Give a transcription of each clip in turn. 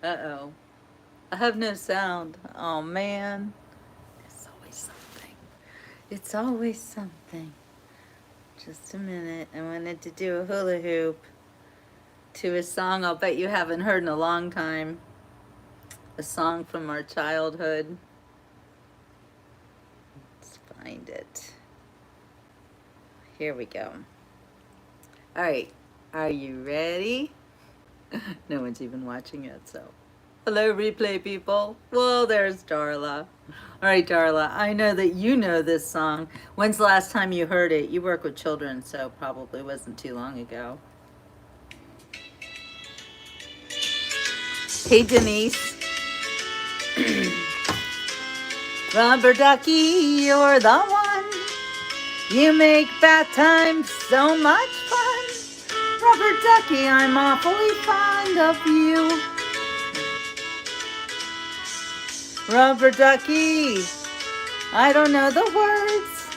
Uh-oh. I have no sound. Oh, man. It's always something. It's always something. Just a minute. I wanted to do a hula hoop to a song I'll bet you haven't heard in a long time. A song from our childhood. Let's find it. Here we go. All right. Are you ready? No one's even watching it, so. Hello, replay people. Well, there's Darla. All right, Darla, I know that you know this song. When's the last time you heard it? You work with children, so probably wasn't too long ago. Hey, Denise. Rubber ducky, you're the one. You make bath time so much fun. Rubber ducky, I'm awfully fond of you. Rubber ducky, I don't know the words.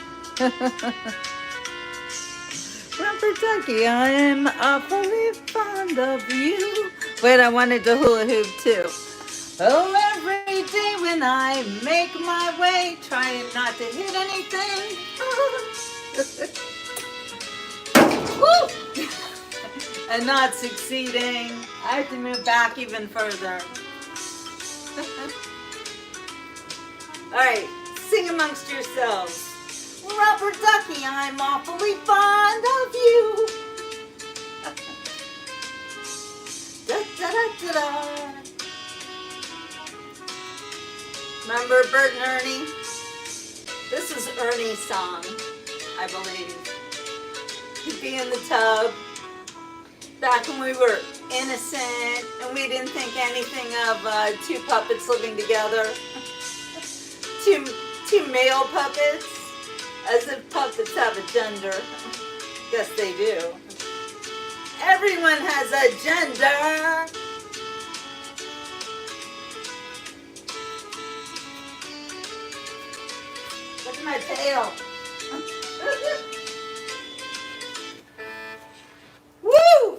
Rubber ducky, I'm awfully fond of you. Wait, I wanted to hula hoop too. Oh, every day when I make my way, trying not to hit anything. Woo! And not succeeding. I have to move back even further. All right, sing amongst yourselves. Rubber ducky, I'm awfully fond of you. Da, da, da, da, da. Remember Bert and Ernie? This is Ernie's song, I believe. He'd be in the tub back when we were innocent and we didn't think anything of two puppets living together. two male puppets, as if puppets have a gender. Yes, they do. Everyone has a gender. Look at my tail. Woo!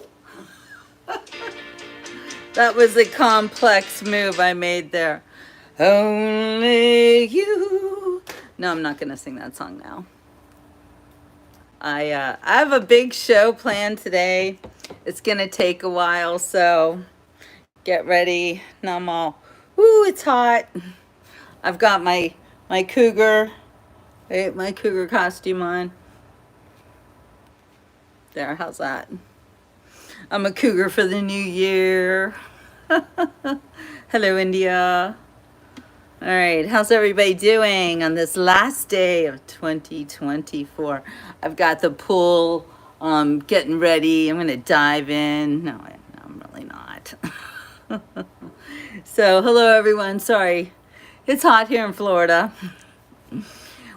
That was a complex move I made there. Only you. No, I'm not going to sing that song now. I have a big show planned today. It's going to take a while, so get ready. Now I'm all, woo, it's hot. I've got my cougar, my cougar costume on. There, how's that? I'm a cougar for the new year. Hello, India. All right, how's everybody doing on this last day of 2024? I've got the pool getting ready. I'm going to dive in. No, I'm really not. So, hello, everyone. Sorry, it's hot here in Florida.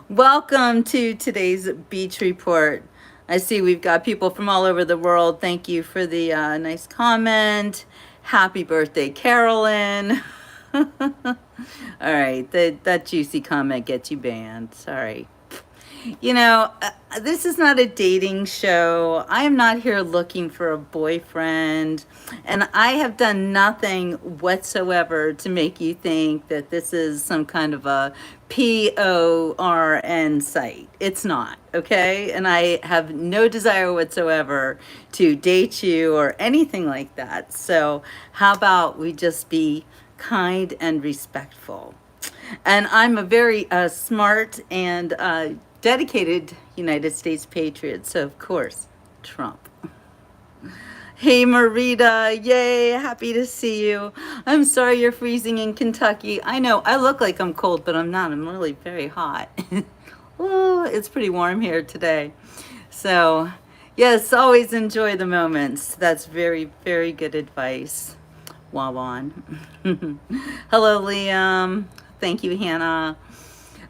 Welcome to today's beach report. I see we've got people from all over the world. Thank you for the nice comment. Happy birthday, Carolyn. All right, that juicy comment gets you banned. Sorry. You know, this is not a dating show. I am not here looking for a boyfriend. And I have done nothing whatsoever to make you think that this is some kind of a PORN site. It's not, okay? And I have no desire whatsoever to date you or anything like that. So how about we just be kind and respectful? And I'm a very smart and dedicated United States patriot, so of course, Trump. Hey Marita, yay, happy to see you. I'm sorry you're freezing in Kentucky. I know, I look like I'm cold, but I'm not. I'm really very hot. Oh, it's pretty warm here today. So, yes, always enjoy the moments. That's very, very good advice. Wawan. Hello, Liam. Thank you, Hannah.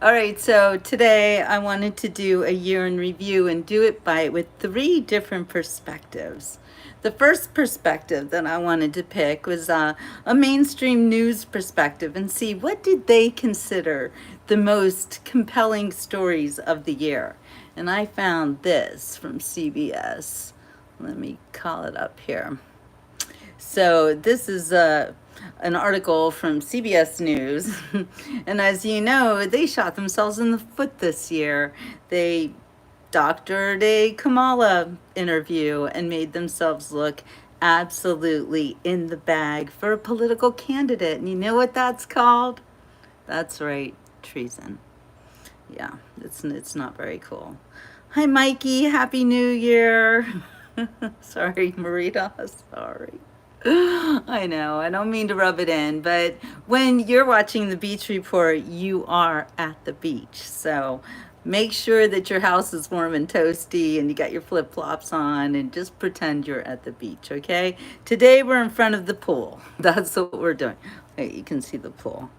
All right, so today I wanted to do a year in review and do it with 3 different perspectives. The first perspective that I wanted to pick was a mainstream news perspective and see what did they consider the most compelling stories of the year. And I found this from CBS. Let me call it up here. So this is an article from CBS News. And as you know, they shot themselves in the foot this year. They doctored a Kamala interview and made themselves look absolutely in the bag for a political candidate. And you know what that's called? That's right, treason. Yeah, it's not very cool. Hi, Mikey. Happy New Year. Sorry, Marita. Sorry. I know, I don't mean to rub it in, but when you're watching the beach report, you are at the beach. So make sure that your house is warm and toasty and you got your flip-flops on and just pretend you're at the beach, okay? Today we're in front of the pool. That's what we're doing. Wait, you can see the pool.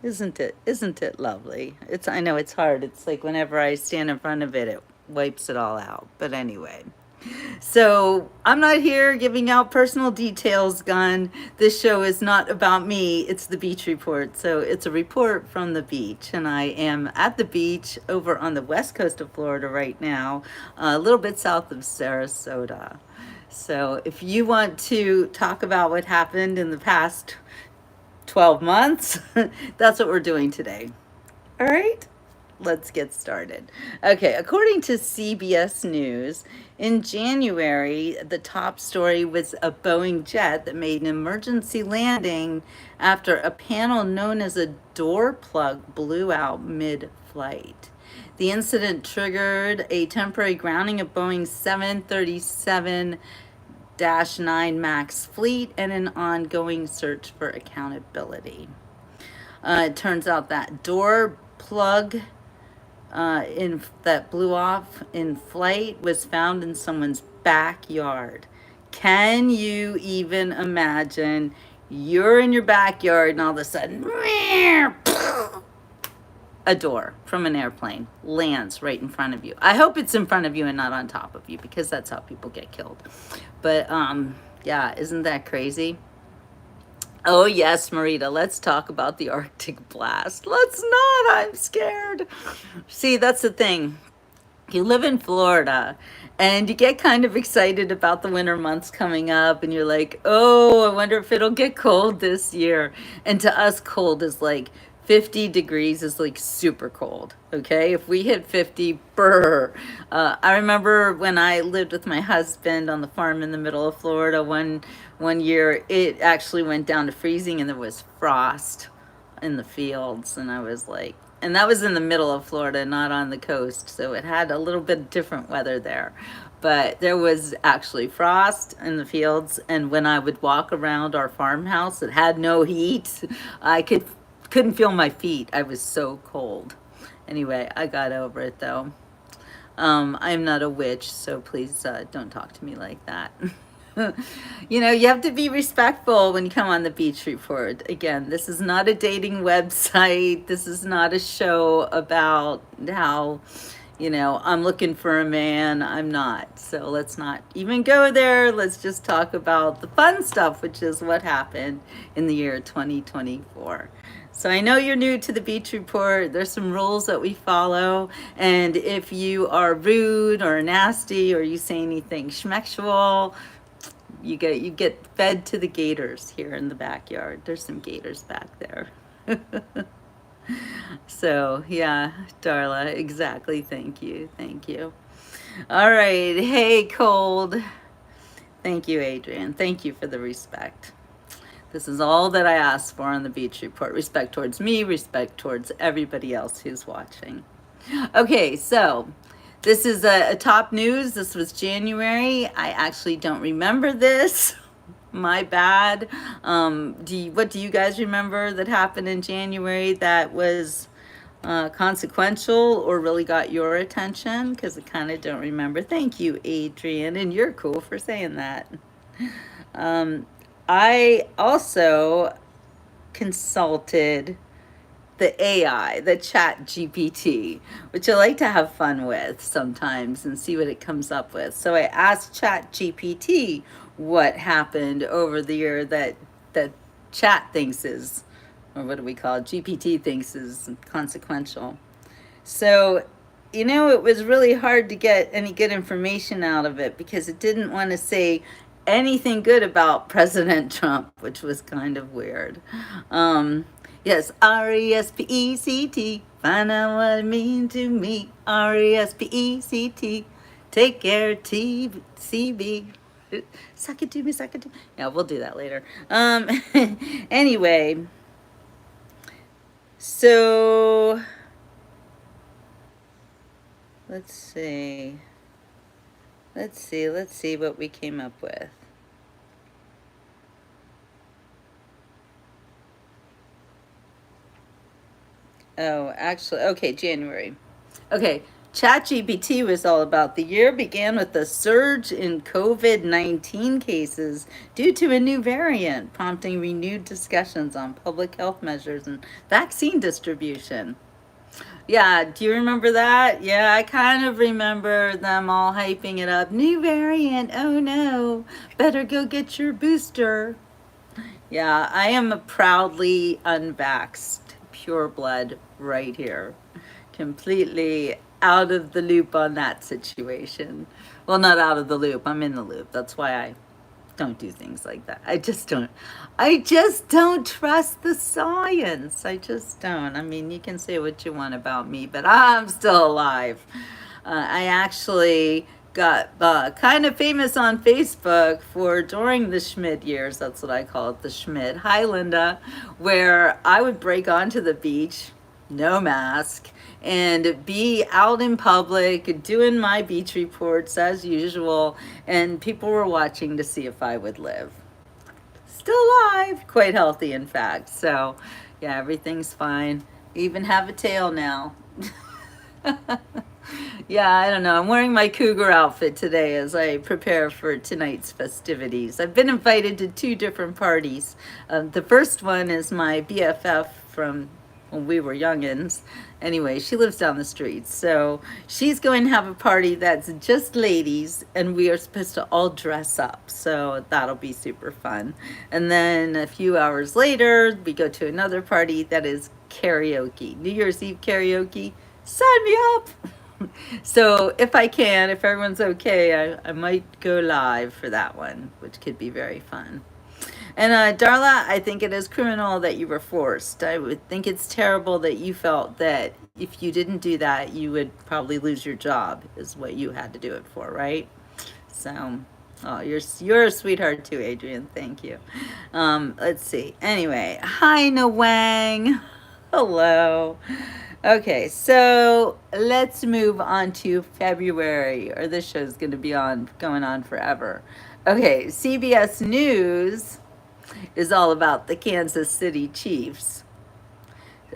Isn't it lovely? I know it's hard. It's like whenever I stand in front of it, it wipes it all out. But anyway. So I'm not here giving out personal details, Gun. This show is not about me. It's the beach report. So it's a report from the beach. And I am at the beach over on the west coast of Florida right now, a little bit south of Sarasota. So if you want to talk about what happened in the past 12 months, that's what we're doing today. All right, let's get started. Okay, according to CBS News, in January, the top story was a Boeing jet that made an emergency landing after a panel known as a door plug blew out mid-flight. The incident triggered a temporary grounding of Boeing's 737 9 MAX fleet and an ongoing search for accountability. It turns out that door plug in that blew off in flight was found in someone's backyard. Can you even imagine? You're in your backyard and all of a sudden, a door from an airplane lands right in front of you. I hope it's in front of you and not on top of you, because that's how people get killed. But yeah, isn't that crazy? Oh yes, Marita, let's talk about the Arctic blast. Let's not, I'm scared. See, that's the thing. You live in Florida and you get kind of excited about the winter months coming up, and you're like, oh, I wonder if it'll get cold this year. And to us, cold is like 50 degrees is like super cold. Okay, if we hit 50, brr. I remember when I lived with my husband on the farm in the middle of Florida, one year it actually went down to freezing and there was frost in the fields, and I was like, and that was in the middle of Florida, not on the coast, so it had a little bit different weather there. But there was actually frost in the fields, and when I would walk around our farmhouse, it had no heat. I couldn't feel my feet. I was so cold. Anyway, I got over it though. I'm not a witch, so please don't talk to me like that. You know, you have to be respectful when you come on the beach report. Again, this is not a dating website. This is not a show about how, you know, I'm looking for a man. I'm not. So let's not even go there. Let's just talk about the fun stuff, which is what happened in the year 2024. So I know you're new to the beach report. There's some rules that we follow. And if you are rude or nasty or you say anything schmexual, you get fed to the gators here in the backyard. There's some gators back there. So yeah, Darla, exactly. Thank you. All right. Hey, Cold. Thank you, Adrian. Thank you for the respect. This is all that I asked for on the beach report. Respect towards me, respect towards everybody else who's watching. Okay, so this is a top news. This was January. I actually don't remember this. My bad. What do you guys remember that happened in January that was consequential or really got your attention? Because I kind of don't remember. Thank you, Adrian, and you're cool for saying that. I also consulted the AI, the Chat GPT, which I like to have fun with sometimes and see what it comes up with. So I asked Chat GPT what happened over the year that Chat thinks is, or what do we call it, GPT thinks is consequential. So, you know, it was really hard to get any good information out of it because it didn't want to say anything good about President Trump, which was kind of weird. Um, yes, RESPECT. Find out what it means to me. RESPECT. Take care, TCB. Suck it to me, suck it to me. Yeah, we'll do that later. Anyway, so let's see. Let's see what we came up with. Oh, actually, okay, January. Okay, ChatGPT was all about the year began with a surge in COVID-19 cases due to a new variant, prompting renewed discussions on public health measures and vaccine distribution. Yeah, do you remember that? Yeah, I kind of remember them all hyping it up. New variant, oh no, better go get your booster. Yeah, I am a proudly unvaxxed, pure blood right here. Completely out of the loop on that situation. Well, not out of the loop, I'm in the loop. That's why I don't do things like that. I just don't trust the science. I just don't. I mean, you can say what you want about me, but I'm still alive. I actually got kind of famous on Facebook for during the Schmid years. That's what I call it, the Schmid. Hi, Linda, where I would break onto the beach, no mask, and be out in public doing my beach reports as usual, and people were watching to see if I would live. Still alive, quite healthy, in fact. So, yeah, everything's fine. Even have a tail now. Yeah, I don't know. I'm wearing my cougar outfit today as I prepare for tonight's festivities. I've been invited to two different parties. The first one is my BFF from when we were youngins. Anyway, she lives down the street. So she's going to have a party that's just ladies, and we are supposed to all dress up. So that'll be super fun. And then a few hours later, we go to another party that is karaoke. New Year's Eve karaoke. Sign me up! So if I can, if everyone's okay, I might go live for that one, which could be very fun. And Darla, I think it is criminal that you were forced. I would think it's terrible that you felt that if you didn't do that, you would probably lose your job, is what you had to do it for, right? So, oh, you're a sweetheart too, Adrian. Thank you. Let's see. Anyway, hi, Nawang. Hello. Okay, so let's move on to February, or this show's going to be going on forever. Okay, CBS News is all about the Kansas City Chiefs.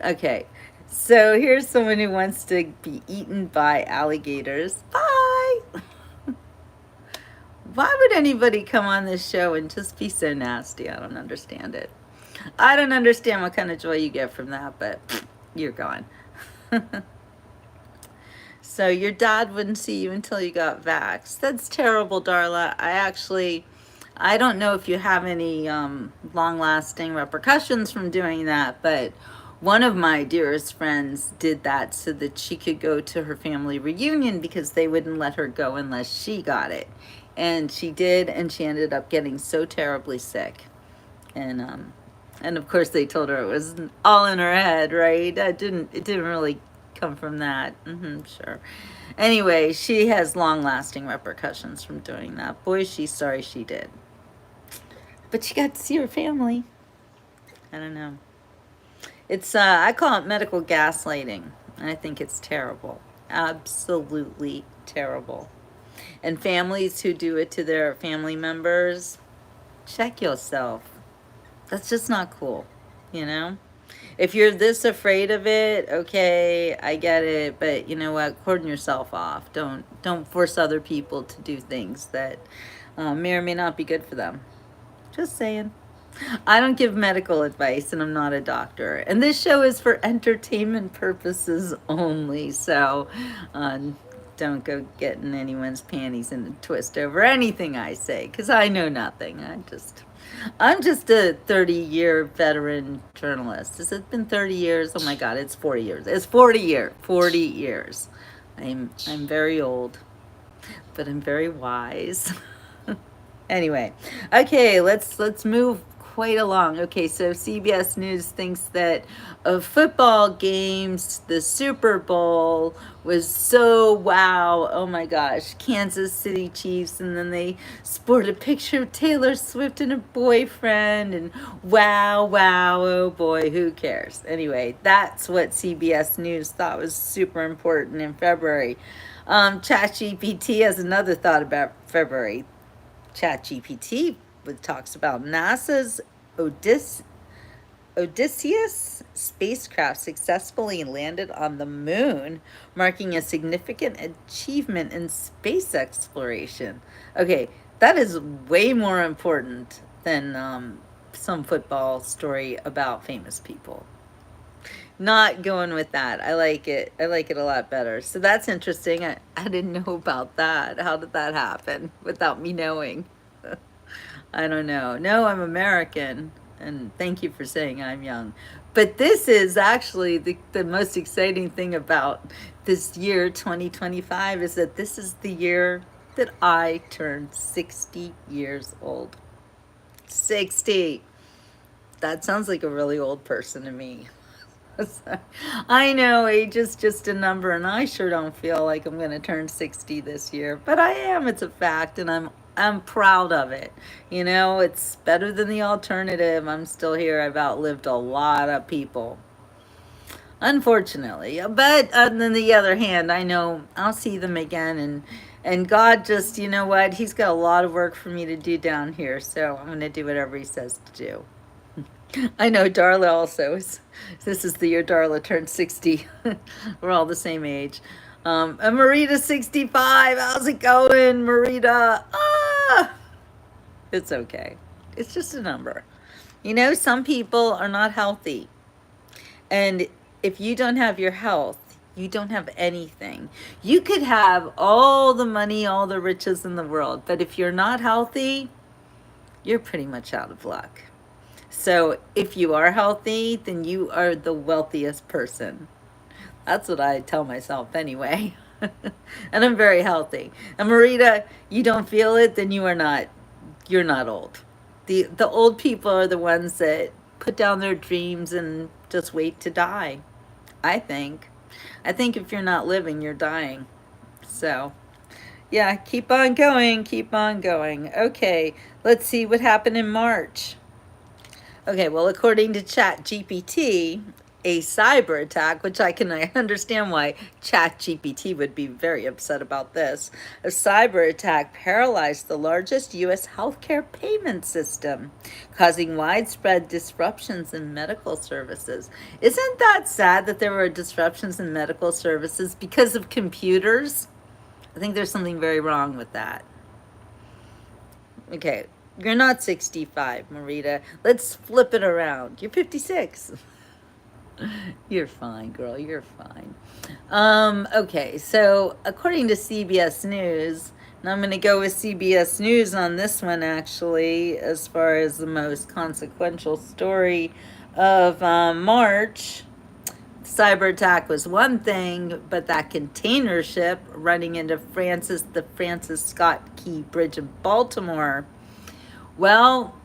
Okay, so here's someone who wants to be eaten by alligators. Bye! Why would anybody come on this show and just be so nasty? I don't understand it. I don't understand what kind of joy you get from that, but you're gone. So your dad wouldn't see you until you got vaxxed. That's terrible, Darla. I don't know if you have any long-lasting repercussions from doing that, but one of my dearest friends did that so that she could go to her family reunion because they wouldn't let her go unless she got it. And she did, and she ended up getting so terribly sick. And of course they told her it was all in her head, right? It didn't really come from that. Sure. Anyway, she has long-lasting repercussions from doing that. Boy, she's sorry she did. But she got to see her family. I don't know. It's I call it medical gaslighting, and I think it's terrible. Absolutely terrible. And families who do it to their family members, check yourself. That's just not cool, you know? If you're this afraid of it, okay, I get it, but you know what? Cordon yourself off. Don't force other people to do things that may or may not be good for them. Just saying. I don't give medical advice, and I'm not a doctor. And this show is for entertainment purposes only, so don't go getting anyone's panties in a twist over anything I say, because I know nothing. I'm just a 30-year veteran journalist. Has it been 30 years? Oh my God, it's 40 years. It's 40 years. 40 years. I'm very old, but I'm very wise. Anyway, okay, let's move quite along. Okay, so CBS News thinks that football games, the Super Bowl was so wow. Oh my gosh, Kansas City Chiefs, and then they sport a picture of Taylor Swift and her boyfriend, and wow, wow, oh boy, who cares? Anyway, that's what CBS News thought was super important in February. ChatGPT has another thought about February. ChatGPT talks about NASA's Odys- Odysseus spacecraft successfully landed on the moon, marking a significant achievement in space exploration. Okay, that is way more important than some football story about famous people. Not going with that. I like it. I like it a lot better. So that's interesting. I didn't know about that. How did that happen without me knowing? I don't know. No, I'm American. And thank you for saying I'm young. But this is actually the most exciting thing about this year, 2025, is that this is the year that I turned 60 years old. 60. That sounds like a really old person to me. I know age is just a number, and I sure don't feel like I'm going to turn 60 this year, but I am. It's a fact, and I'm proud of it. You know, it's better than the alternative. I'm still here. I've outlived a lot of people, unfortunately. But on the other hand, I know I'll see them again, and God just, you know what? He's got a lot of work for me to do down here, so I'm going to do whatever he says to do. I know Darla also. This is the year Darla turned 60. We're all the same age. And Marita's 65. How's it going, Marita? Ah! It's okay. It's just a number. You know, some people are not healthy. And if you don't have your health, you don't have anything. You could have all the money, all the riches in the world, but if you're not healthy, you're pretty much out of luck. So if you are healthy, then you are the wealthiest person. That's what I tell myself anyway. And I'm very healthy. And Marita, you don't feel it, then you're not old. The old people are the ones that put down their dreams and just wait to die. I think. I think if you're not living, you're dying. So, yeah, keep on going, keep on going. Okay, let's see what happened in March. Okay, well, according to ChatGPT, a cyber attack, which I can understand why ChatGPT would be very upset about this, a cyber attack paralyzed the largest U.S. healthcare payment system, causing widespread disruptions in medical services. Isn't that sad that there were disruptions in medical services because of computers? I think there's something very wrong with that. Okay, you're not 65, Marita. Let's flip it around. You're 56. You're fine, girl. You're fine. Okay, so according to CBS News, and I'm going to go with CBS News on this one actually, as far as the most consequential story of March. Cyber attack was one thing, but that container ship running into the Francis Scott Key Bridge in Baltimore, well,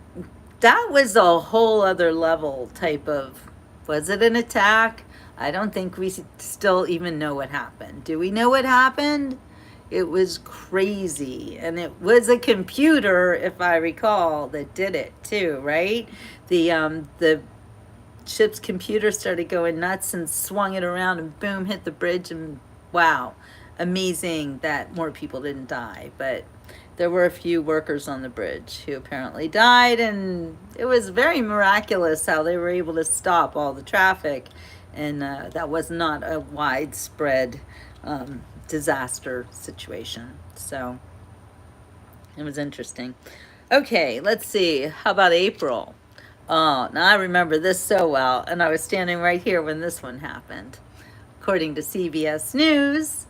that was a whole other level type of, was it an attack? I don't think we still even know what happened. Do we know what happened? It was crazy. And it was a computer, if I recall, that did it too, right? The ship's computer started going nuts and swung it around and boom, hit the bridge, and wow, amazing that more people didn't die. But there were a few workers on the bridge who apparently died, and it was very miraculous how they were able to stop all the traffic, and that was not a widespread disaster situation. So it was interesting. Okay, let's see. How about April? Oh, now I remember this so well, and I was standing right here when this one happened. According to CBS News,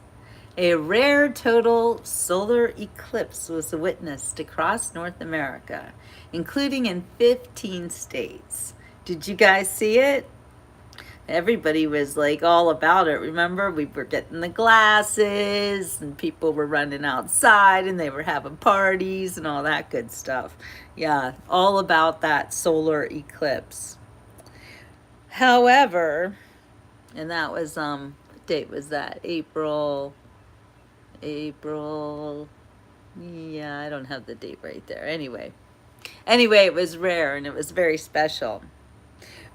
a rare total solar eclipse was witnessed across North America, including in 15 states. Did you guys see it? everybody was like all about it. Remember, we were getting the glasses and people were running outside and they were having parties and all that good stuff. Yeah, all about that solar eclipse. However, and that was what date was that? April. Yeah, I don't have the date right there. Anyway, it was rare and it was very special.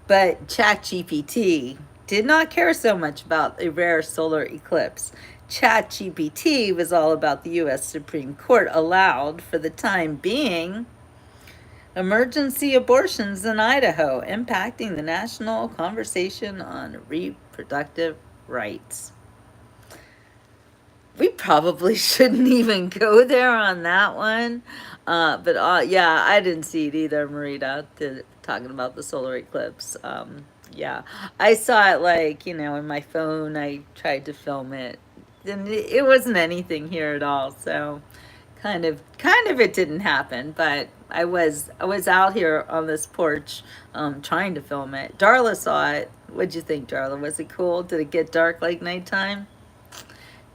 But ChatGPT did not care so much about a rare solar eclipse. ChatGPT was all about the U.S. Supreme Court allowed, for the time being, emergency abortions in Idaho, impacting the national conversation on reproductive rights. We probably shouldn't even go there on that one. But yeah, I didn't see it either, Marita, talking about the solar eclipse. Yeah, I saw it like, in my phone. I tried to film it. And it wasn't anything here at all. So kind of it didn't happen, but I was out here on this porch trying to film it. Darla saw it. What'd you think, Darla? Was it cool? Did it get dark like nighttime?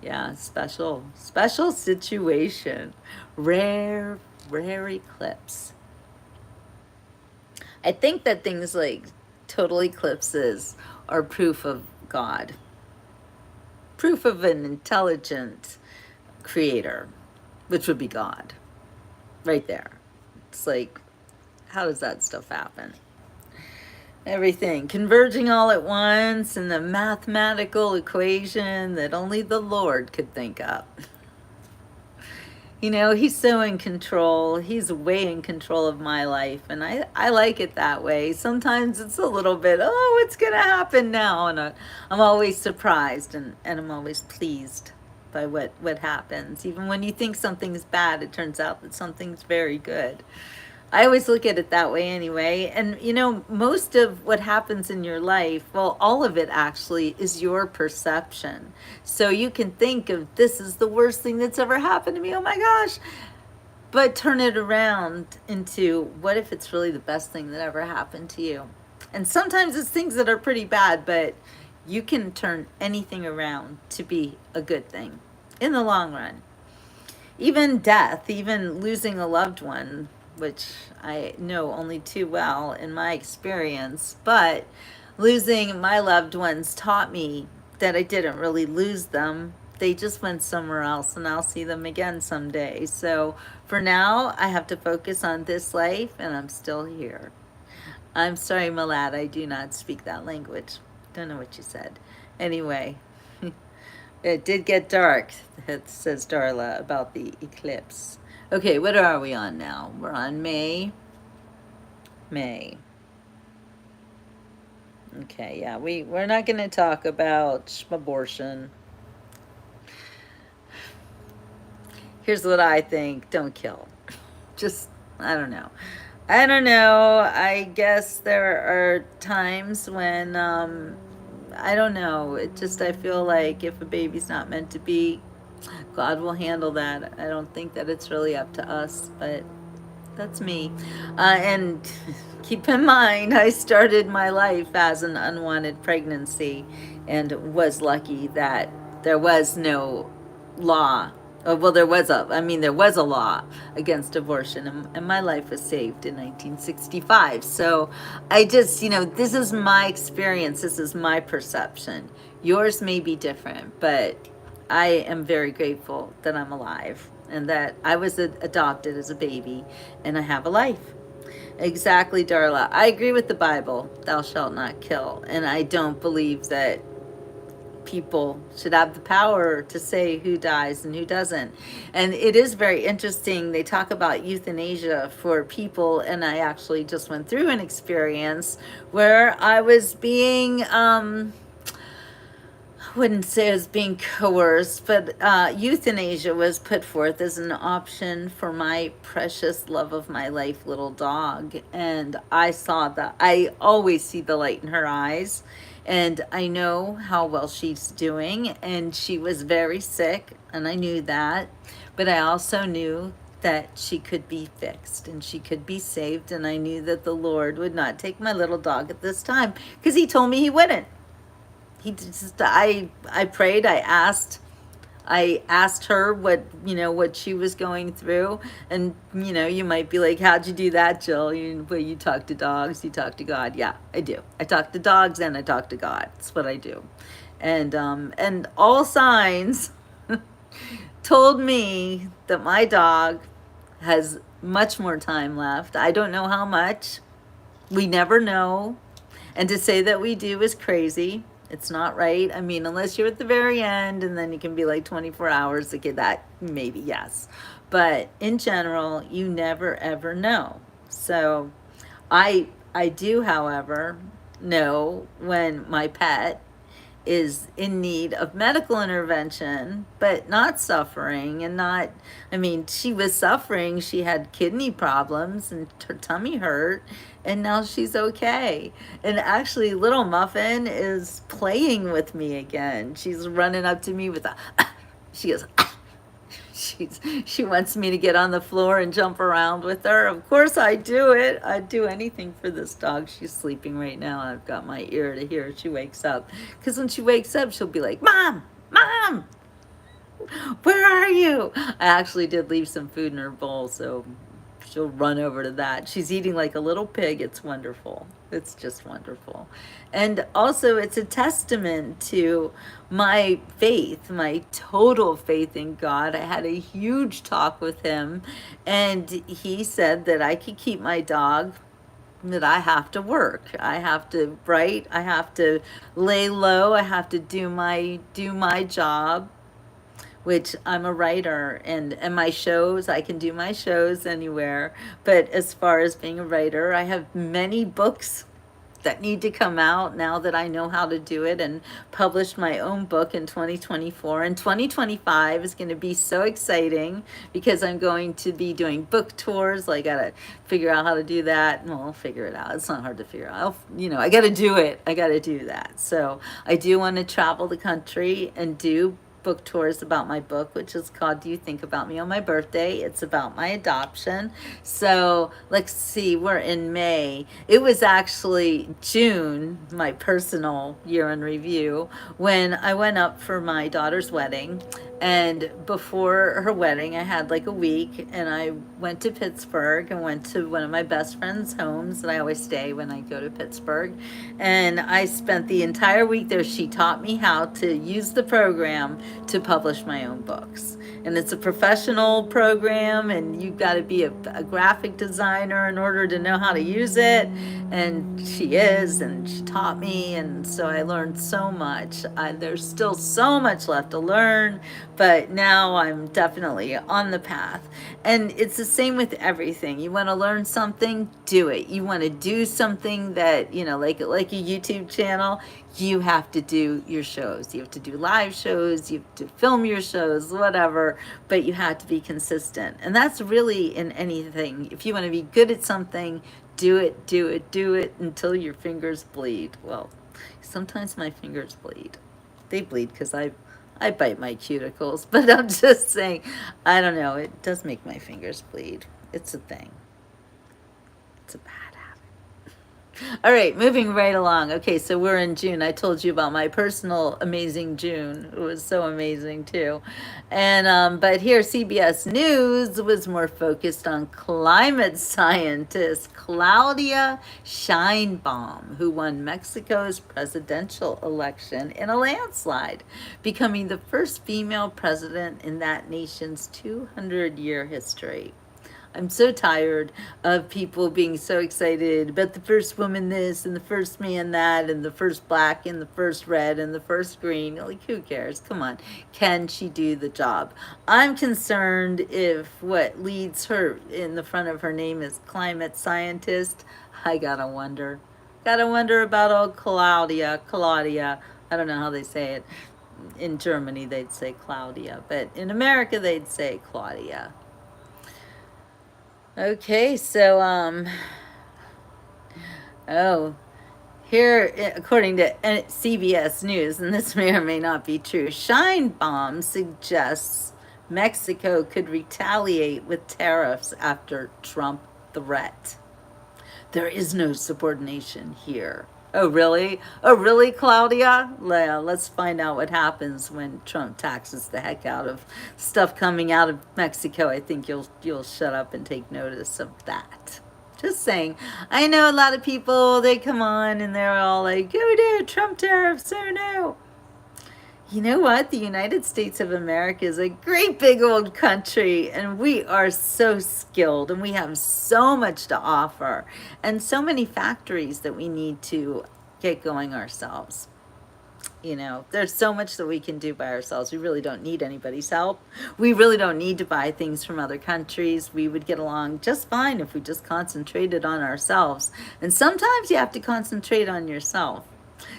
Yeah, special situation. Rare eclipse. I think that things like total eclipses are proof of God, proof of an intelligent creator, which would be God, right there. It's like, how does that stuff happen? Everything converging all at once in the mathematical equation that only the Lord could think up. He's so in control. He's way in control of my life. And I like it that way. Sometimes it's a little bit, oh, what's going to happen now? And I'm always surprised and I'm always pleased by what happens. Even when you think something's bad, it turns out that something's very good. I always look at it that way anyway. And most of what happens in your life, well, all of it actually is your perception. So you can think of, this is the worst thing that's ever happened to me. Oh my gosh. But turn it around into, what if it's really the best thing that ever happened to you? And sometimes it's things that are pretty bad, but you can turn anything around to be a good thing in the long run. Even death, even losing a loved one, which I know only too well in my experience, but losing my loved ones taught me that I didn't really lose them. They just went somewhere else and I'll see them again someday. So for now, I have to focus on this life and I'm still here. I'm sorry, Malad, I do not speak that language. Don't know what you said. Anyway, it did get dark, says Darla, about the eclipse. Okay, what are we on now? We're on May. Okay, yeah, we're not going to talk about abortion. Here's what I think. Don't kill. Just, I don't know. I guess there are times when, I don't know. I feel like if a baby's not meant to be, God will handle that. I don't think that it's really up to us, but that's me. And keep in mind, I started my life as an unwanted pregnancy and was lucky that there was no law. Well, there was a law against abortion, and my life was saved in 1965. So I just, this is my experience. This is my perception. Yours may be different, but I am very grateful that I'm alive and that I was adopted as a baby and I have a life. Exactly, Darla. I agree with the Bible, thou shalt not kill. And I don't believe that people should have the power to say who dies and who doesn't. And it is very interesting. They talk about euthanasia for people, and I actually just went through an experience where I was being wouldn't say it was being coerced, but euthanasia was put forth as an option for my precious love of my life little dog. And I saw that. I always see the light in her eyes, and I know how well she's doing. And she was very sick, and I knew that, but I also knew that she could be fixed and she could be saved. And I knew that the Lord would not take my little dog at this time because he told me he wouldn't. he just, I prayed, I asked her what, what she was going through. And, you might be like, how'd you do that, Jill? Well, you talk to dogs, you talk to God. Yeah, I do. I talk to dogs and I talk to God. That's what I do. And all signs told me that my dog has much more time left. I don't know how much. We never know. And to say that we do is crazy. It's not right. I mean, unless you're at the very end and then you can be like 24 hours, okay, that maybe yes. But in general, you never ever know. So I do, however, know when my pet is in need of medical intervention, but not suffering. And not, I mean, she was suffering. She had kidney problems and her tummy hurt, and now she's okay. And actually, little Muffin is playing with me again. She's running up to me with a, she goes, she wants me to get on the floor and jump around with her. Of course I do it. I'd do anything for this dog. She's sleeping right now. I've got my ear to hear she wakes up. Because when she wakes up, she'll be like, Mom, Mom, where are you? I actually did leave some food in her bowl, so she'll run over to that. She's eating like a little pig. It's wonderful. It's just wonderful. And also, it's a testament to my faith, my total faith in God. I had a huge talk with him, and he said that I could keep my dog, that I have to work. I have to write. I have to lay low. I have to do my job, which I'm a writer, and my shows, I can do my shows anywhere. But as far as being a writer, I have many books that need to come out now that I know how to do it, and published my own book in 2024. And 2025 is going to be so exciting because I'm going to be doing book tours. I got to figure out how to do that. Well, I'll figure it out. It's not hard to figure out. I got to do it. I got to do that. So I do want to travel the country and do book tours about my book, which is called Do You Think About Me on My Birthday? It's about my adoption. So let's see, we're in May. It was actually June, my personal year in review, when I went up for my daughter's wedding. And before her wedding, I had like a week, and I went to Pittsburgh and went to one of my best friend's homes that I always stay when I go to Pittsburgh. And I spent the entire week there. She taught me how to use the program to publish my own books. And it's a professional program, and you've got to be a graphic designer in order to know how to use it. And she is, and she taught me, and so I learned so much. There's still so much left to learn, but now I'm definitely on the path. And it's the same with everything. You want to learn something, do it. You want to do something that, like a YouTube channel, you have to do your shows. You have to do live shows, you have to film your shows, whatever, but you have to be consistent. And that's really in anything. If you want to be good at something, do it, do it, do it until your fingers bleed. Well, sometimes my fingers bleed. They bleed because I bite my cuticles, but I'm just saying, I don't know, it does make my fingers bleed. It's a thing. It's a bad habit. All right, moving right along. Okay, so we're in June. I told you about my personal amazing June. It was so amazing too. And but here CBS News was more focused on climate scientist Claudia Sheinbaum, who won Mexico's presidential election in a landslide, becoming the first female president in that nation's 200-year history. I'm so tired of people being so excited about the first woman this and the first man that and the first black and the first red and the first green. Like, who cares? Come on. Can she do the job? I'm concerned if what leads her in the front of her name is climate scientist. I gotta wonder. Gotta wonder about old Claudia. I don't know how they say it. In Germany, they'd say Claudia, but in America, they'd say Claudia. Okay, so oh, here, according to CBS News, and this may or may not be true, Sheinbaum suggests Mexico could retaliate with tariffs after Trump threat. There is no subordination here. Oh, really? Oh, really, Claudia? Let's find out what happens when Trump taxes the heck out of stuff coming out of Mexico. I think you'll shut up and take notice of that. Just saying. I know a lot of people, they come on and they're all like, oh no, Trump tariffs, oh no. You know what? The United States of America is a great big old country, and we are so skilled, and we have so much to offer, and so many factories that we need to get going ourselves. You know, there's so much that we can do by ourselves. We really don't need anybody's help. We really don't need to buy things from other countries. We would get along just fine if we just concentrated on ourselves. And sometimes you have to concentrate on yourself.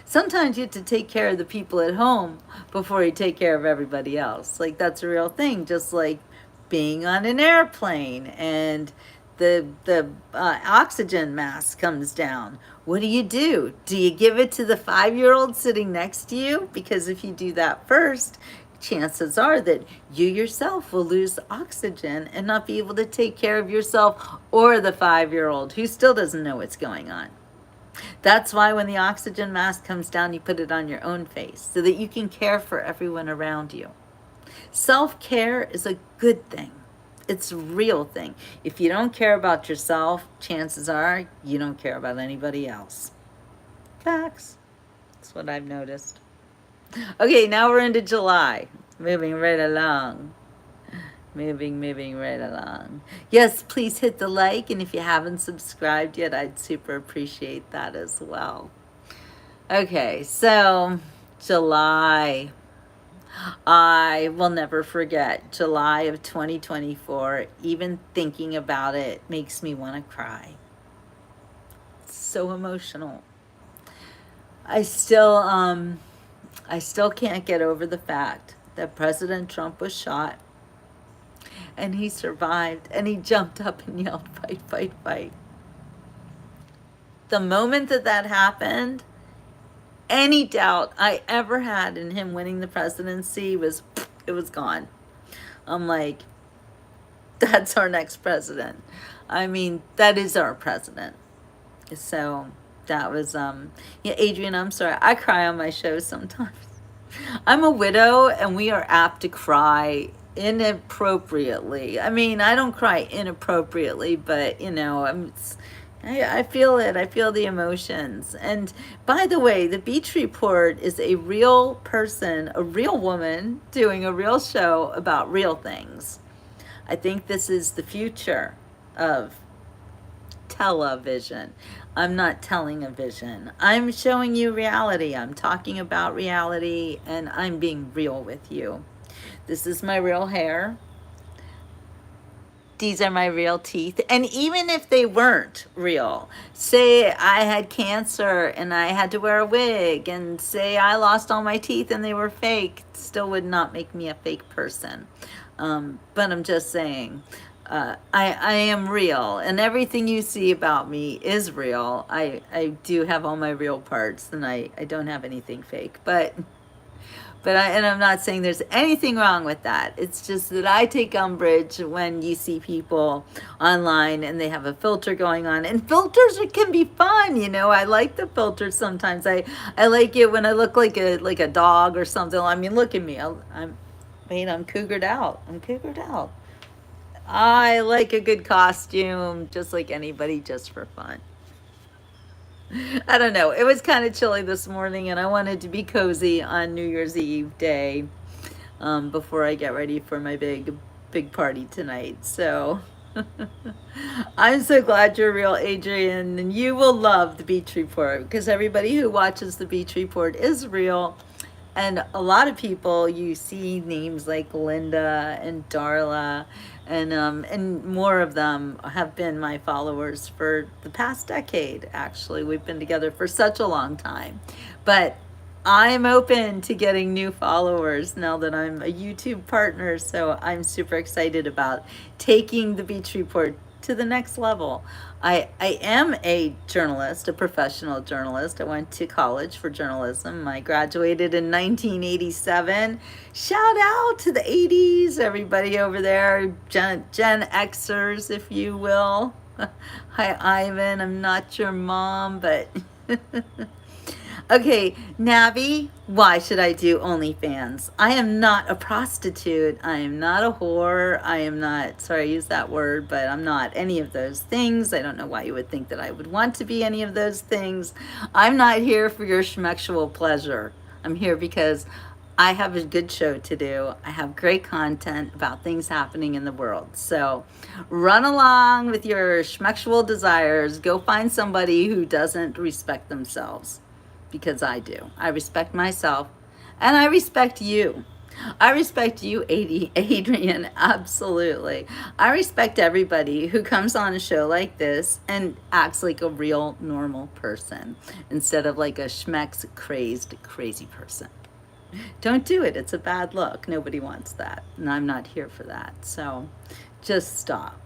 Sometimes you have to take care of the people at home before you take care of everybody else. Like, that's a real thing. Just like being on an airplane and the oxygen mask comes down. What do? Do you give it to the 5-year-old sitting next to you? Because if you do that first, chances are that you yourself will lose oxygen and not be able to take care of yourself or the 5-year-old who still doesn't know what's going on. That's why when the oxygen mask comes down, you put it on your own face so that you can care for everyone around you. Self-care is a good thing. It's a real thing. If you don't care about yourself, chances are you don't care about anybody else. Facts. That's what I've noticed. Okay, now we're into July. Moving right along. Moving right along. Yes, please hit the like, and if you haven't subscribed yet, I'd super appreciate that as well. Okay, so July. I will never forget July of 2024. Even thinking about it makes me want to cry. It's so emotional. I still can't get over the fact that President Trump was shot and he survived, and he jumped up and yelled, fight, fight, fight. The moment that happened, any doubt I ever had in him winning the presidency was gone. I'm like, that's our next president. I mean, that is our president. So that was, yeah, Adrian, I'm sorry. I cry on my show sometimes. I'm a widow, and we are apt to cry inappropriately. I mean, I don't cry inappropriately, but you know, I feel it. I feel the emotions. And by the way, the Beach Report is a real person, a real woman doing a real show about real things. I think this is the future of television. I'm not telling a vision. I'm showing you reality. I'm talking about reality, and I'm being real with you. This is my real hair. These are my real teeth. And even if they weren't real, say I had cancer and I had to wear a wig, and say I lost all my teeth and they were fake, still would not make me a fake person. But I'm just saying, I am real, and everything you see about me is real. I do have all my real parts, and I don't have anything fake. And I'm not saying there's anything wrong with that. It's just that I take umbrage when you see people online and they have a filter going on. And filters can be fun, you know. I like the filters sometimes. I like it when I look like a dog or something. I mean, look at me. I'm cougared out. I'm cougared out. I like a good costume, just like anybody, just for fun. I don't know. It was kind of chilly this morning, and I wanted to be cozy on New Year's Eve day before I get ready for my big party tonight. So I'm so glad you're real, Adrian, and you will love the Beach Report, because everybody who watches the Beach Report is real. And a lot of people, you see names like Linda and Darla, and more of them have been my followers for the past decade. Actually, we've been together for such a long time. But I'm open to getting new followers now that I'm a YouTube partner. So I'm super excited about taking the Beach Report to the next level. I am a journalist, a professional journalist. I went to college for journalism. I graduated in 1987. Shout out to the 80s, everybody over there, Gen Xers, if you will. Hi, Ivan. I'm not your mom, but Okay, Nabby, why should I do OnlyFans? I am not a prostitute. I am not a whore. I am not, sorry I use that word, but I'm not any of those things. I don't know why you would think that I would want to be any of those things. I'm not here for your schmexual pleasure. I'm here because I have a good show to do. I have great content about things happening in the world. So run along with your schmexual desires. Go find somebody who doesn't respect themselves, because I do. I respect myself and I respect you. I respect you, Adrian, absolutely. I respect everybody who comes on a show like this and acts like a real normal person instead of like a schmex crazed crazy person. Don't do it. It's a bad look. Nobody wants that. And I'm not here for that. So just stop.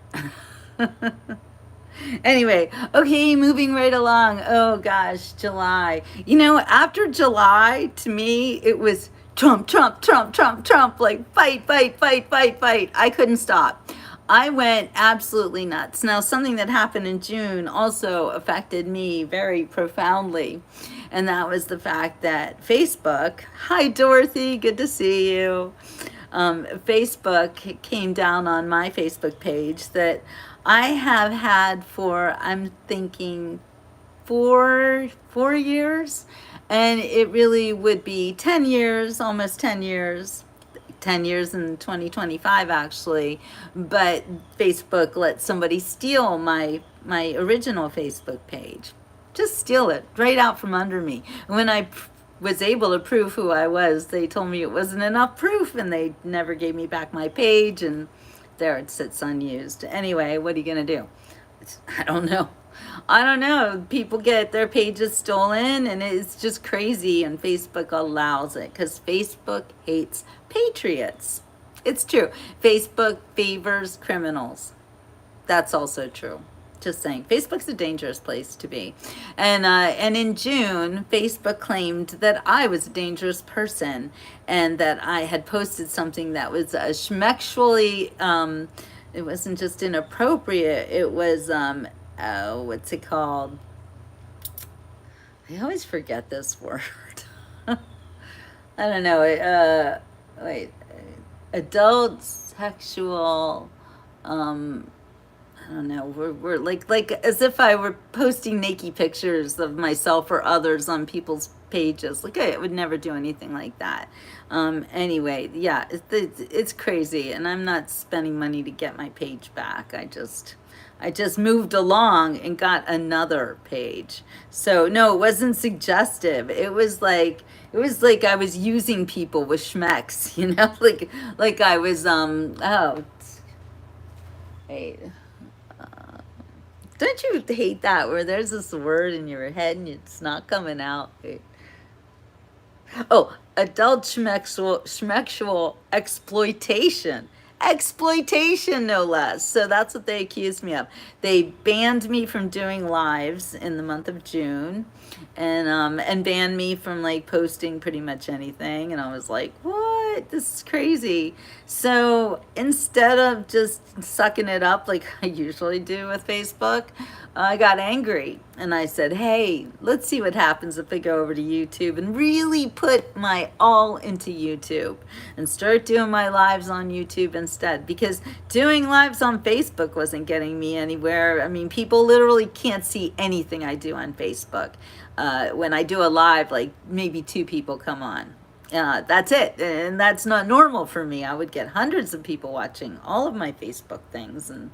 Anyway, okay, moving right along. Oh gosh, July. You know, after July, to me, it was Trump, Trump, Trump, Trump, Trump, like fight, fight, fight, fight, fight. I couldn't stop. I went absolutely nuts. Now, something that happened in June also affected me very profoundly, and that was the fact that Facebook, hi Dorothy, good to see you. Facebook came down on my Facebook page that I have had for, I'm thinking, four years, and it really would be 10 years, almost 10 years. 10 years in 2025 actually, but Facebook let somebody steal my original Facebook page. Just steal it right out from under me. When I was able to prove who I was, they told me it wasn't enough proof, and they never gave me back my page, and there it sits unused. Anyway, what are you gonna do? I don't know. I don't know. People get their pages stolen, and it's just crazy, and Facebook allows it because Facebook hates patriots. It's true. Facebook favors criminals. That's also true. Just saying, Facebook's a dangerous place to be. And in June, Facebook claimed that I was a dangerous person and that I had posted something that was schmexually, it wasn't just inappropriate, it was, oh, what's it called? I always forget this word. I don't know. Wait, adult sexual, I don't know. We're like as if I were posting naked pictures of myself or others on people's pages. Like I would never do anything like that. Anyway, yeah, it's crazy, and I'm not spending money to get my page back. I just moved along and got another page. So no, it wasn't suggestive. It was like I was using people with schmecks, you know, like I was oh wait. Don't you hate that where there's this word in your head and it's not coming out? Oh, adult schmexual exploitation. Exploitation, no less. So that's what they accused me of. They banned me from doing lives in the month of June, and banned me from like posting pretty much anything. And I was like, what? This is crazy. So instead of just sucking it up like I usually do with Facebook, I got angry and I said, hey, let's see what happens if I go over to YouTube and really put my all into YouTube and start doing my lives on YouTube instead, because doing lives on Facebook wasn't getting me anywhere. I mean, people literally can't see anything I do on Facebook. When I do a live, like maybe 2 people come on. That's it, and that's not normal for me. I would get hundreds of people watching all of my Facebook things, and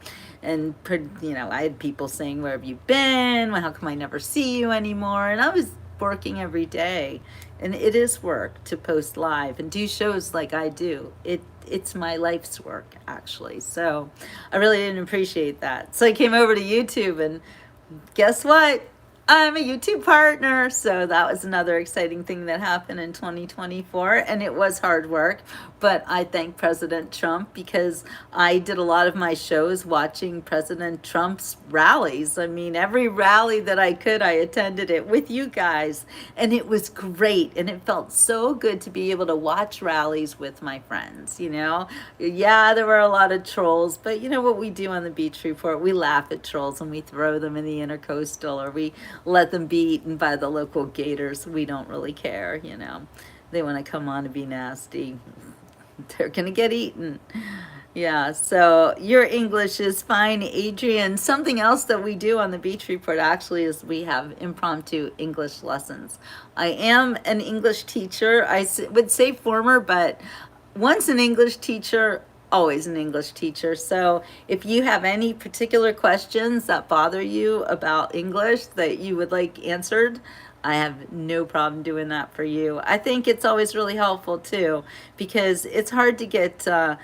you know, I had people saying, where have you been? Well, how come I never see you anymore? And I was working every day, and it is work to post live and do shows like I do. It's my life's work, actually. So I really didn't appreciate that. So I came over to YouTube, and guess what? I'm a YouTube partner. So that was another exciting thing that happened in 2024. And it was hard work, but I thank President Trump, because I did a lot of my shows watching President Trump's rallies. I mean, every rally that I could, I attended it with you guys, and it was great. And it felt so good to be able to watch rallies with my friends, you know? Yeah, there were a lot of trolls, but you know what we do on the Beach Report? We laugh at trolls and we throw them in the intercoastal, or we let them be eaten by the local gators. We don't really care, you know. They want to come on and be nasty. They're gonna get eaten. Yeah, so your English is fine, Adrian. Something else that we do on the Beach Report actually is we have impromptu English lessons. I am an English teacher. Would say former, but once an English teacher, always an English teacher. So if you have any particular questions that bother you about English that you would like answered, I have no problem doing that for you. I think it's always really helpful too, because it's hard to get to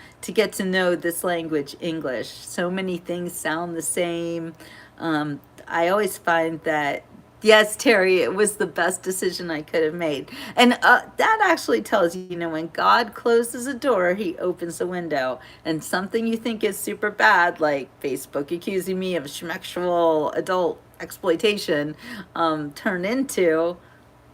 know this language, English. So many things sound the same. I always find that, yes, Terry, it was the best decision I could have made. And that actually tells you, you know, when God closes a door, he opens a window. And something you think is super bad, like Facebook accusing me of schmexual adult exploitation, turned into,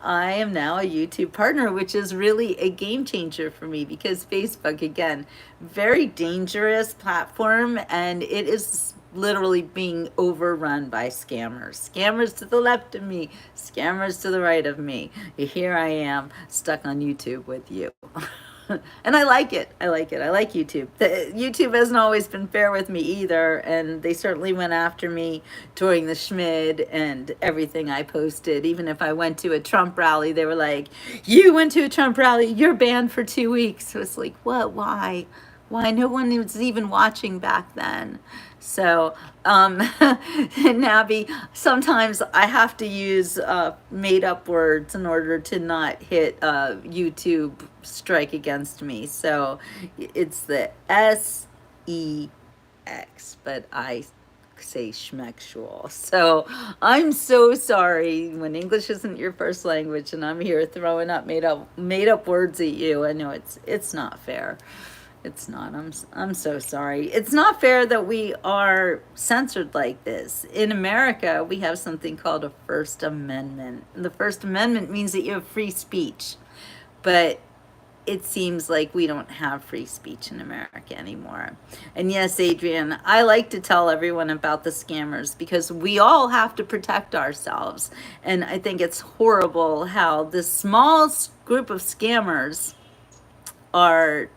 I am now a YouTube partner, which is really a game changer for me, because Facebook, again, very dangerous platform, and it is literally being overrun by scammers. Scammers to the left of me, scammers to the right of me. Here I am stuck on YouTube with you. And I like it. I like it. I like YouTube. YouTube hasn't always been fair with me either, and they certainly went after me during the Schmid and everything I posted. Even if I went to a Trump rally, they were like, "You went to a Trump rally, you're banned for 2 weeks." So it's like, what? Why? Why? No one was even watching back then. So, Nabby, sometimes I have to use made up words in order to not hit YouTube strike against me. So it's the SEX, but I say schmexual. So I'm so sorry when English isn't your first language and I'm here throwing up made up words at you. I know it's not fair. It's not. I'm so sorry. It's not fair that we are censored like this. In America, we have something called a First Amendment. And the First Amendment means that you have free speech. But it seems like we don't have free speech in America anymore. And yes, Adrian, I like to tell everyone about the scammers, because we all have to protect ourselves. And I think it's horrible how this small group of scammers are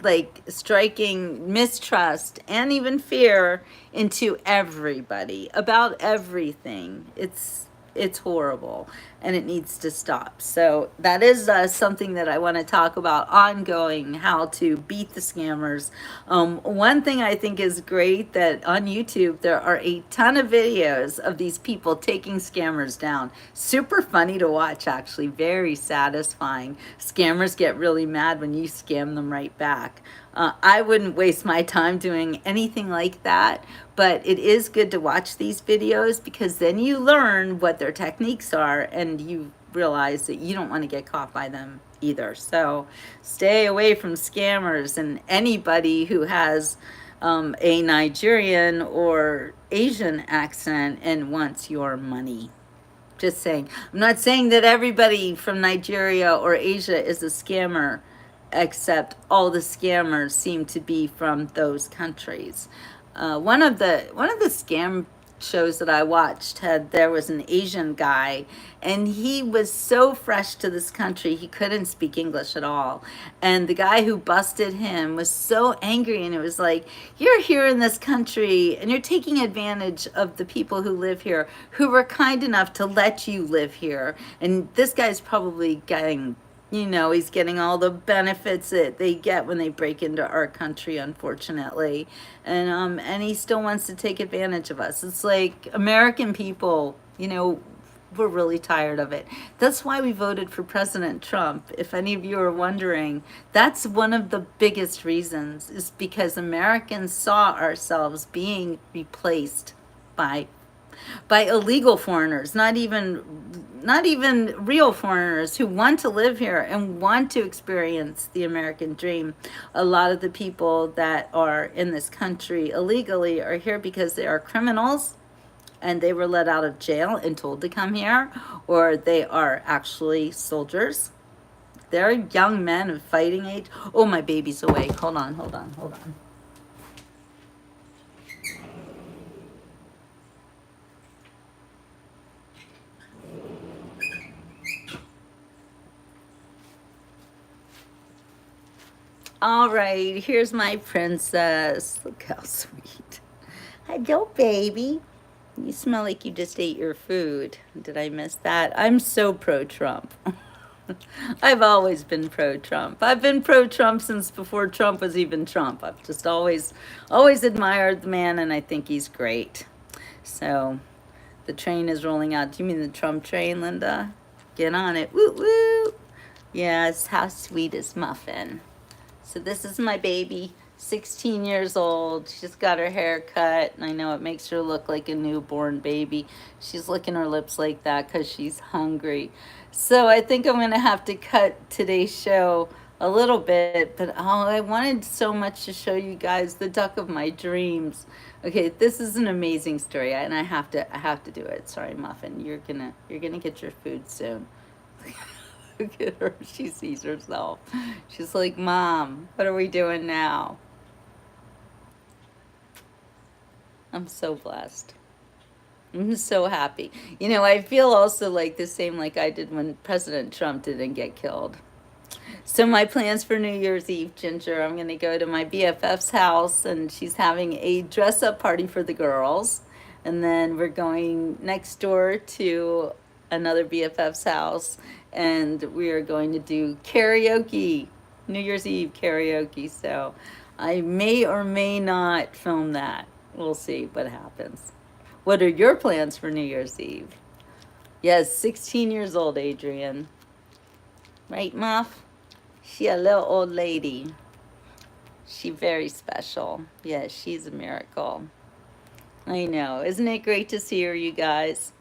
like striking mistrust and even fear into everybody about everything. It's horrible, and it needs to stop. So that is something that I want to talk about ongoing, how to beat the scammers. One thing I think is great, that on YouTube there are a ton of videos of these people taking scammers down. Super funny to watch, actually, very satisfying. Scammers get really mad when you scam them right back. I wouldn't waste my time doing anything like that, but it is good to watch these videos, because then you learn what their techniques are and you realize that you don't want to get caught by them either. So stay away from scammers and anybody who has a Nigerian or Asian accent and wants your money. Just saying. I'm not saying that everybody from Nigeria or Asia is a scammer, except all the scammers seem to be from those countries. One of the scam shows that I watched there was an Asian guy, and he was so fresh to this country he couldn't speak English at all. And the guy who busted him was so angry, and it was like, you're here in this country and you're taking advantage of the people who live here, who were kind enough to let you live here. And this guy's probably getting, you know, he's getting all the benefits that they get when they break into our country, unfortunately. And he still wants to take advantage of us. It's like American people, you know, we're really tired of it. That's why we voted for President Trump. If any of you are wondering, that's one of the biggest reasons, is because Americans saw ourselves being replaced by illegal foreigners, not even real foreigners who want to live here and want to experience the American dream. A lot of the people that are in this country illegally are here because they are criminals and they were let out of jail and told to come here, or they are actually soldiers. They're young men of fighting age. Oh, my baby's awake. Hold on. All right, here's my princess. Look how sweet. Hello, baby. You smell like you just ate your food. Did I miss that? I'm so pro-Trump. I've always been pro-Trump. I've been pro-Trump since before Trump was even Trump. I've just always admired the man, and I think he's great. So the train is rolling out. Do you mean the Trump train, Linda? Get on it. Woo woo. Yes, how sweet is Muffin? So this is my baby, 16 years old. She's got her hair cut, and I know it makes her look like a newborn baby. She's licking her lips like that because she's hungry. So I think I'm going to have to cut today's show a little bit, but oh, I wanted so much to show you guys the duck of my dreams. Okay, this is an amazing story, and I have to do it. Sorry, Muffin, you're gonna get your food soon. Look at her. She sees herself. She's like, Mom, what are we doing now? I'm so blessed. I'm so happy. You know, I feel also like the same like I did when President Trump didn't get killed. So my plans for New Year's Eve, Ginger, I'm going to go to my BFF's house, and she's having a dress-up party for the girls. And then we're going next door to another BFF's house, and we are going to do karaoke, New Year's Eve karaoke. So I may or may not film that. We'll see what happens. What are your plans for New Year's Eve? Yes, 16 years old, Adrian. Right, Muff? She a little old lady. She very special. Yes, she's a miracle. I know. Isn't it great to see her, you guys?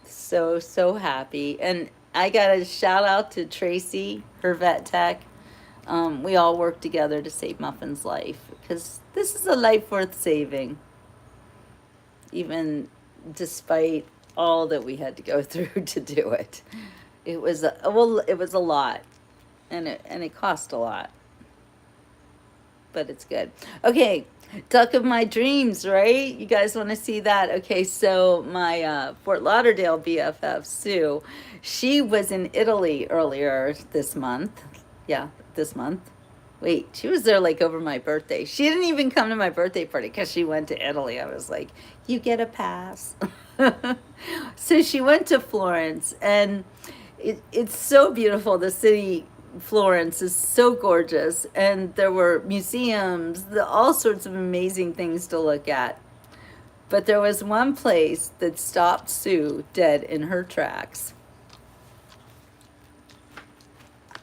So happy. And I got a shout out to Tracy, her vet tech. We all work together to save Muffin's life, because this is a life worth saving, even despite all that we had to go through to do it. It was a lot, and it cost a lot, but it's good. Okay, duck of my dreams, right? You guys want to see that? Okay, so my Fort Lauderdale BFF, Sue, she was in Italy earlier this month. Yeah, this month. Wait, she was there like over my birthday. She didn't even come to my birthday party because she went to Italy. I was like, you get a pass. So she went to Florence, and it's so beautiful. The city, Florence, is so gorgeous, and there were museums, all sorts of amazing things to look at. But there was one place that stopped Sue dead in her tracks.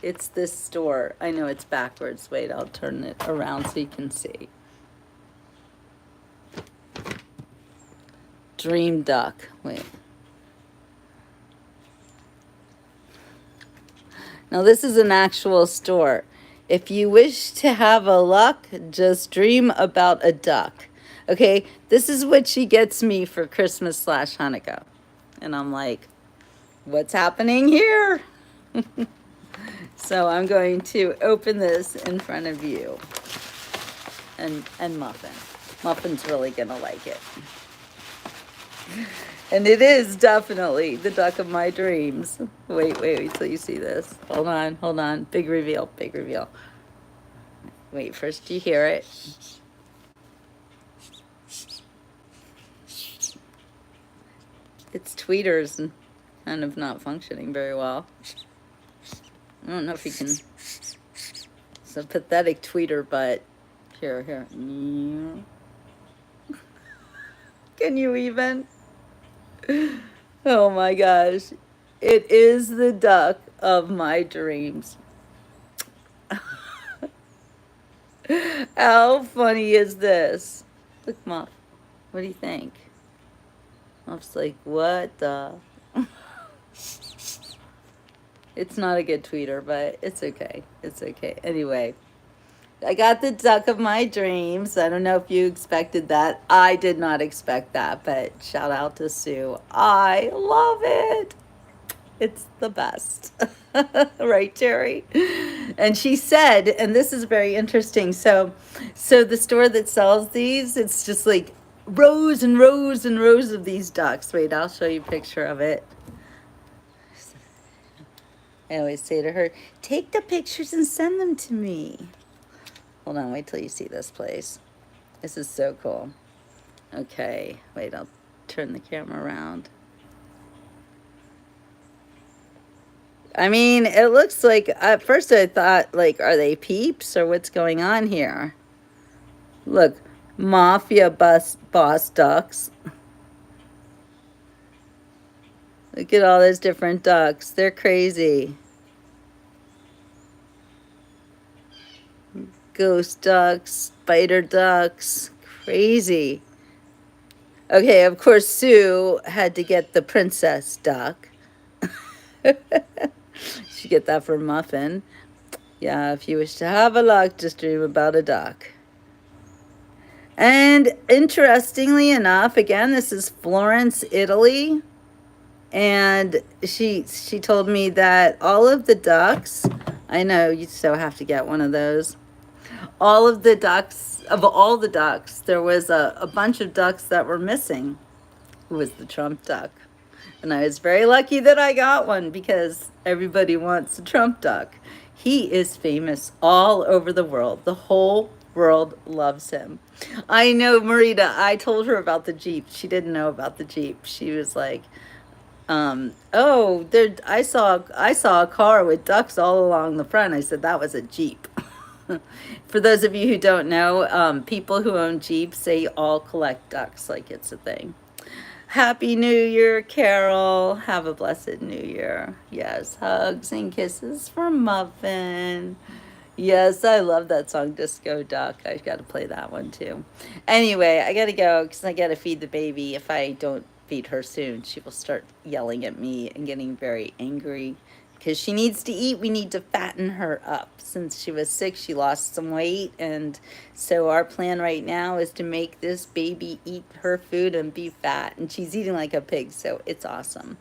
It's this store. I know it's backwards. Wait, I'll turn it around so you can see. Dream Duck. Wait. Now this is an actual store. If you wish to have a luck, just dream about a duck. Okay, this is what she gets me for Christmas / Hanukkah. And I'm like, what's happening here? So I'm going to open this in front of you. And Muffin. Muffin's really gonna like it. And it is definitely the duck of my dreams. Wait till you see this. Hold on. Big reveal. Wait, first you hear it. Its tweeters and kind of not functioning very well. I don't know if you can. It's a pathetic tweeter, but here. Can you even? Oh my gosh. It is the duck of my dreams. How funny is this? Look, Muff. What do you think? Muff's like, what the? It's not a good tweeter, but it's okay. Anyway, I got the duck of my dreams. I don't know if you expected that. I did not expect that, but shout out to Sue. I love it. It's the best. Right, Terry? And she said, and this is very interesting. So the store that sells these, it's just like rows and rows and rows of these ducks. Wait, I'll show you a picture of it. I always say to her, take the pictures and send them to me. Hold on, wait till you see this place. This is so cool. Okay, wait, I'll turn the camera around. I mean, it looks like, at first I thought, like, are they peeps or what's going on here? Look, mafia boss ducks. Look at all those different ducks. They're crazy. Ghost ducks, spider ducks, crazy. Okay, of course, Sue had to get the princess duck. She get that for Muffin. Yeah, if you wish to have a luck, just dream about a duck. And interestingly enough, again, this is Florence, Italy. And she told me that all of the ducks, I know you so have to get one of those. All of the ducks, of all the ducks, there was a bunch of ducks that were missing. Who was the Trump duck? And I was very lucky that I got one because everybody wants a Trump duck. He is famous all over the world. The whole world loves him. I know, Marita, I told her about the Jeep. She didn't know about the Jeep. She was like, oh, there, I saw a car with ducks all along the front. I said, that was a Jeep. For those of you who don't know, people who own Jeeps, they all collect ducks like it's a thing. Happy New Year, Carol. Have a blessed New Year. Yes, hugs and kisses for Muffin. Yes, I love that song, Disco Duck. I've got to play that one too. Anyway, I got to go because I got to feed the baby. If I don't feed her soon, she will start yelling at me and getting very angry because she needs to eat. We need to fatten her up. Since she was sick, she lost some weight, and so our plan right now is to make this baby eat her food and be fat, and she's eating like a pig, so it's awesome.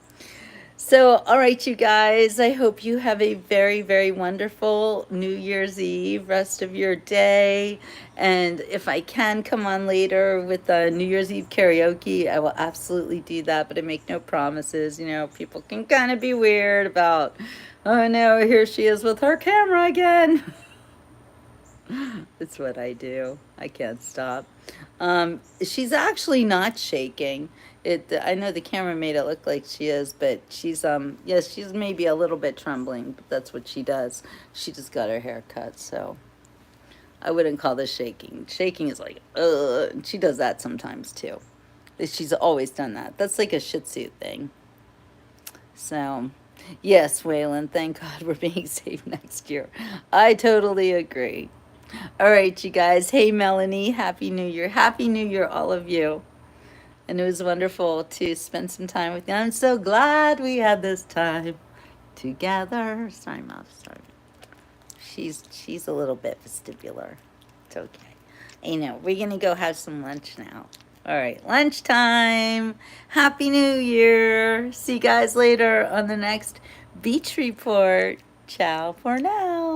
So, all right, you guys, I hope you have a very, very wonderful New Year's Eve, rest of your day. And if I can come on later with a New Year's Eve karaoke, I will absolutely do that, but I make no promises. You know, people can kind of be weird about, oh no, here she is with her camera again. It's what I do. I can't stop. She's actually not shaking. I know the camera made it look like she is, but she's yes, she's maybe a little bit trembling, but that's what she does. She just got her hair cut, so I wouldn't call this shaking. Shaking is like, and she does that sometimes too. She's always done that. That's like a Shih Tzu thing. So, yes, Waylon, thank God we're being safe next year. I totally agree. All right, you guys. Hey, Melanie, Happy New Year. Happy New Year, all of you. And it was wonderful to spend some time with you. I'm so glad we had this time together. Sorry, Mom, sorry. She's a little bit vestibular. It's okay. I know, we're going to go have some lunch now. All right, lunchtime. Happy New Year. See you guys later on the next beach report. Ciao for now.